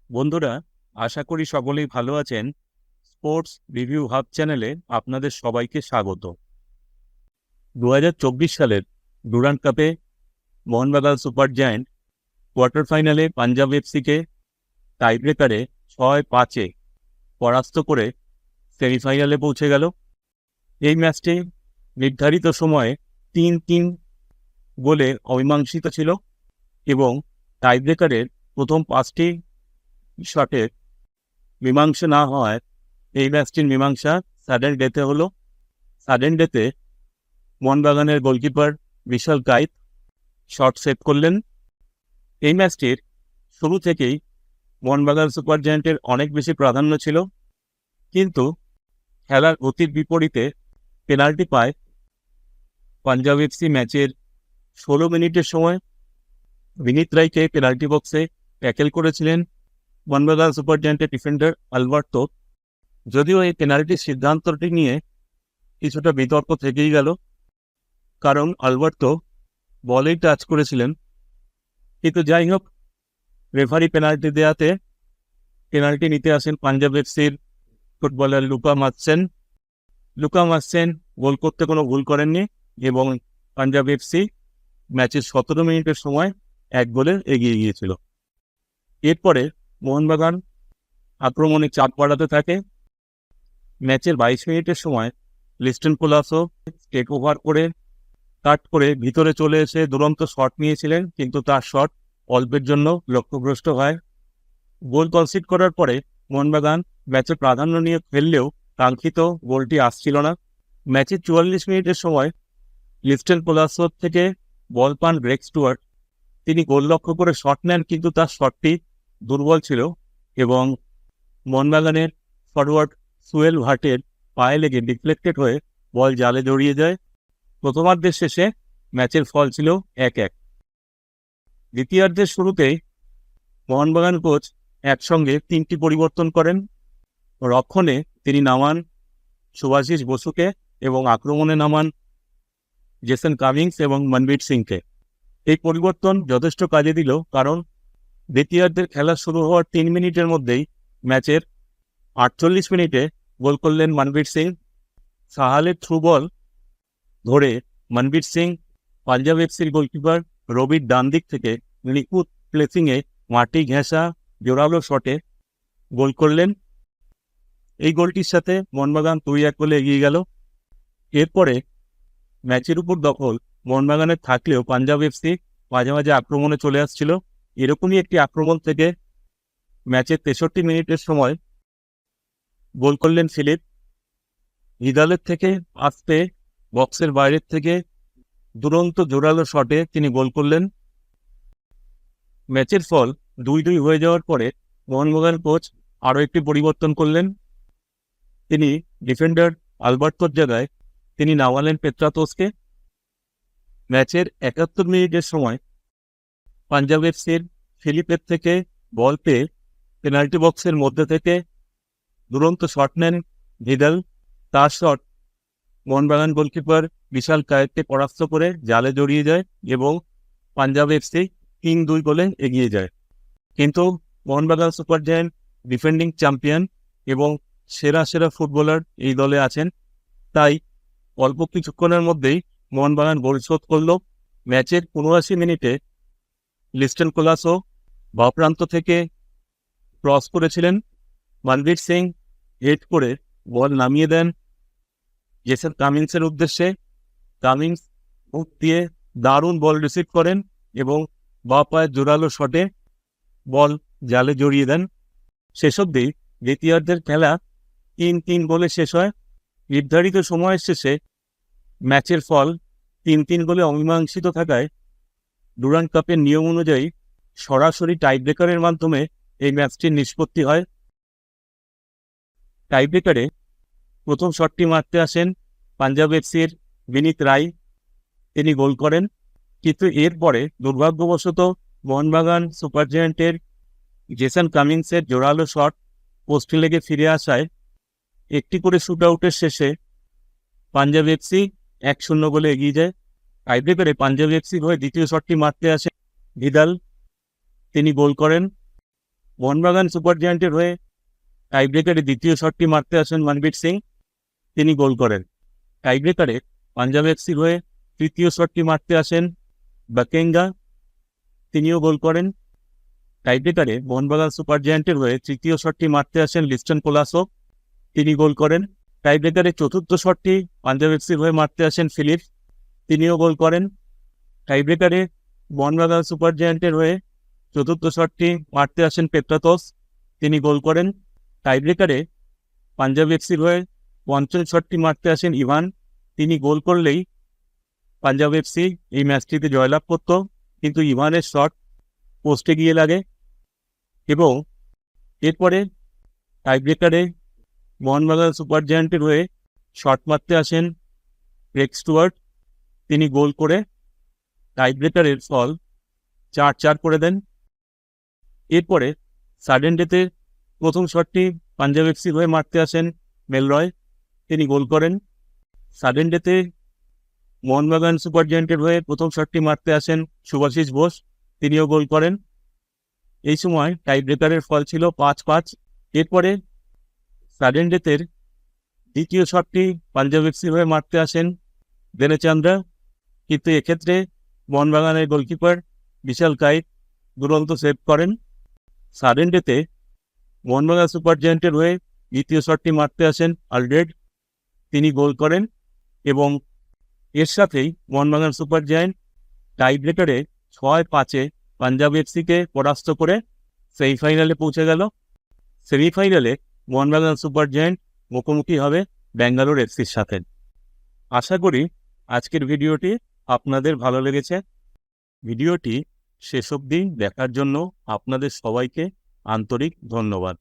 বন্ধুরা, আশা করি সকলেই ভালো আছেন। স্পোর্টস রিভিউ হাব চ্যানেলে আপনাদের সবাইকে স্বাগত। 2024 সালের ডুরান্ড কাপে মোহনবাগান সুপার জায়ান্ট কোয়ার্টার ফাইনালে পাঞ্জাব এফসিকে টাইব্রেকারে 6-5 পরাস্ত করে সেমিফাইনালে পৌঁছে গেল। এই ম্যাচটি নির্ধারিত সময়ে 3-3 গোলে অমীমাংসিত ছিল এবং টাইব্রেকারের প্রথম 5টি শটে মীমাংসা না হওয়ায় এই ম্যাচটির মীমাংসা সাডেন ডেথে হলো। সাডেন ডেথে মোহনবাগানের গোলকিপার বিশাল কাইত শট সেভ করলেন। এই ম্যাচটির শুরু থেকেই মোহনবাগান সুপার জায়ান্টের অনেক বেশি প্রাধান্য ছিল, কিন্তু খেলার গতির বিপরীতে পেনাল্টি পায় পাঞ্জাব এফসি। ম্যাচের 16 মিনিটের সময় বিনীত রায়কে পেনাল্টি বক্সে ট্যাকেল করেছিলেন মোহনবাগান সুপার জায়ান্টের ডিফেন্ডার আলবার্তো। যদিও এই পেনাল্টির সিদ্ধান্তটি নিয়ে কিছুটা বিতর্ক থেকেই গেল, কারণ আলবার্তো বলেই টাচ করেছিলেন। কিন্তু যাই হোক, রেফারি পেনাল্টি দেওয়াতে পেনাল্টি নিতে আসেন পাঞ্জাব এফসির ফুটবলার লুকা মার্সেন গোল করতে কোনো ভুল করেননি এবং পাঞ্জাব এফসি ম্যাচের 17 মিনিটের সময় 1 গোলে এগিয়ে গিয়েছিল। এরপরে মোহনবাগান আক্রমণে চাপ বাড়াতে থাকে। ম্যাচের 22 মিনিটের সময় লিস্টন কোলাসো টেক ওভার করে কাট করে ভিতরে চলে এসে দুরন্ত শট নিয়েছিলেন, কিন্তু তার শট অল্পের জন্য লক্ষ্যভ্রষ্ট হয়। গোল কনসিড করার পরে মোহনবাগান ম্যাচে প্রাধান্য নিয়ে খেললেও কাঙ্ক্ষিত গোলটি আসছিল না। ম্যাচের 44 মিনিটের সময় লিস্টন কোলাসো থেকে বল পান গ্রেগ স্টুয়ার্ট। তিনি গোল লক্ষ্য করে শট নেন, কিন্তু তার শটটি দুর্বল ছিল এবং মোহনবাগানের ফরওয়ার্ড সুয়েল ভাটের পায়ে লেগে ডিফ্লেক্টেড হয়ে বল জালে জড়িয়ে যায়। প্রথমার্ধের শেষে ম্যাচের ফল ছিল 1-1। দ্বিতীয়ার্ধের শুরুতেই মোহনবাগান কোচ একসঙ্গে 3টি পরিবর্তন করেন। রক্ষণে তিনি নামান শুভাশিস বসুকে এবং আক্রমণে নামান জেসন কামিংস এবং মনবীর সিংকে। এই পরিবর্তন যথেষ্ট কাজে দিল, কারণ দ্বিতীয়ার্ধের খেলা শুরু হওয়ার 3 মিনিটের মধ্যেই ম্যাচের 48 মিনিটে গোল করলেন মনবীর সিং। সাহালের থ্রু বল ধরে মনবীর সিং পাঞ্জাব এফসির গোলকিপার রবির ডান দিক থেকে নিখুঁত প্লেসিংয়ে মাটি ঘেঁষা জোরালো শটে গোল করলেন। এই গোলটির সাথে মোহনবাগান 2-1 গোলে এগিয়ে গেল। এরপরে ম্যাচের উপর দখল মোহনবাগানের থাকলেও পাঞ্জাব এফসি মাঝে মাঝে আক্রমণে চলে আসছিল। এরকমই একটি আক্রমণ থেকে ম্যাচের 63 মিনিটের সময় গোল করলেন ফিলিপ। হিদালের থেকে আসতে বক্সের বাইরের থেকে দুরন্ত জোরালো শটে তিনি গোল করলেন। ম্যাচের ফল 2-2 হয়ে যাওয়ার পরে মোহনবাগান কোচ আরও একটি পরিবর্তন করলেন। তিনি ডিফেন্ডার আলবার্তোর জায়গায় তিনি নামালেন পেত্রাতোসকে। ম্যাচের 71 মিনিটের সময় পাঞ্জাব এফসির ফিলিপের থেকে বল পেয়ে পেনাল্টি বক্সের মধ্যে থেকে দুরন্ত শট নেন ভিদাল। তার শট মোহনবাগান গোলকিপার বিশাল কায়েতকে পরাস্ত করে জালে জড়িয়ে যায় এবং পাঞ্জাব এফসি 3-2 গোলে এগিয়ে যায়। কিন্তু Mohun Bagan super giant defending champion এবং সেরা ফুটবলার এই দলে আছেন, তাই অল্প কিছুক্ষণের মধ্যেই মোহনবাগান গোল শোধ করল। ম্যাচের 79 মিনিটে লিস্টন কোলাসো বাঁ প্রান্ত থেকে ক্রস করেছিলেন। মনবীর সিং হেড করে বল নামিয়ে দেন জেসন কামিংসের উদ্দেশ্যে। কামিংস মুখ দিয়ে দারুণ বল রিসিভ করেন এবং বাঁ পায়ের জোরালো শটে বল জালে জড়িয়ে দেন। শেষ অবধি দ্বিতীয়ার্ধের খেলা 3-3 গোলে শেষ হয়। নির্ধারিত সময়ের শেষে ম্যাচের ফল 3-3 গোলে অমীমাংসিত থাকায় ডুরান্ড কাপের নিয়ম অনুযায়ী সরাসরি টাইব্রেকারের মাধ্যমে এই ম্যাচটির নিষ্পত্তি হয়। টাইব্রেকারে প্রথম শটটি মারতে আসেন পাঞ্জাব এফসির বিনীত রায়, তিনি গোল করেন। কিন্তু এরপরে দুর্ভাগ্যবশত মোহনবাগান সুপার জায়ান্টের জেসন কামিংসের জোরালো শট পোস্টে লেগে ফিরে আসায় একটি করে শুট আউটের শেষে পাঞ্জাব এফসি 1-0 গোলে এগিয়ে যায়। টাইব্রেকারে পাঞ্জাব এফসি হয়ে দ্বিতীয় শটটি মারতে আসে ভিদাল, তিনি গোল করেন। মোহনবাগান সুপার জায়ান্টের হয়ে টাইব্রেকারে দ্বিতীয় শটটি মারতে আসেন মনবীর সিং, তিনি গোল করেন। টাইব্রেকারে পাঞ্জাব এফসির হয়ে তৃতীয় শটটি মারতে আসেন বাকেঙ্গা, তিনিও গোল করেন। টাইব্রেকারে মোহনবাগান সুপার জায়ান্টের হয়ে তৃতীয় শটটি মারতে আসেন লিস্টন কোলাসো, তিনি গোল করেন। টাইব্রেকারে চতুর্থ শটটি পাঞ্জাব এফসির হয়ে মারতে আসেন ফিলিপস, তিনিও গোল করেন। টাইব্রেকারে মোহনবাগান সুপার জায়ান্টের হয়ে চতুর্থ শটটি মারতে আসেন পেত্রাতোস, তিনি গোল করেন। টাইব্রেকারে পাঞ্জাব এফসির হয়ে পঞ্চম শটটি মারতে আসেন ইভান, তিনি গোল করলেই পাঞ্জাব এফসি এই ম্যাচটিতে জয়লাভ করত, কিন্তু ইভানের শট পোস্টে গিয়ে লাগে এবং এরপরে টাইব্রেকারে মোহনবাগান সুপার জায়ান্টের হয়ে শট মারতে আসেন গ্রেগ স্টুয়ার্ট, তিনি গোল করে টাইব্রেকারের ফল 4-4 করে দেন। এরপরে সাডেন ডেতে প্রথম শটটি পাঞ্জাব এফসির হয়ে মারতে আসেন মেলরয়, তিনি গোল করেন। সাডেন ডেতে মোহনবাগান সুপার জায়ান্টের হয়ে প্রথম শটটি মারতে আসেন শুভাশিস বোস, তিনিও গোল করেন। এই সময় টাইব্রেকারের ফল ছিল 5-5। এরপরে সাডেন ডেতের দ্বিতীয় শটটি পাঞ্জাব এফসির হয়ে মারতে আসেন দেনেচান্দ্রা, কিন্তু এক্ষেত্রে মোহনবাগানের গোলকিপার বিশাল কাইত দুরন্ত সেভ করেন। সাডেন ডেতে মোহনবাগান সুপার জায়ান্টের হয়ে দ্বিতীয় শটটি মারতে আসেন আলড্রেড, তিনি গোল করেন এবং এর সাথেই মোহনবাগান সুপার জায়ান্ট টাইব্রেকারে 6-5 পাঞ্জাব এফসিকে পরাস্ত করে সেমিফাইনালে পৌঁছে গেল। সেমিফাইনালে মোহনবাগান সুপার জায়ান্ট মুখোমুখি হবে ব্যাঙ্গালোর এফসির সাথে। আশা করি আজকের ভিডিওটি আপনাদের ভালো লেগেছে। ভিডিওটি শেষ অবধি দেখার জন্য আপনাদের সবাইকে আন্তরিক ধন্যবাদ।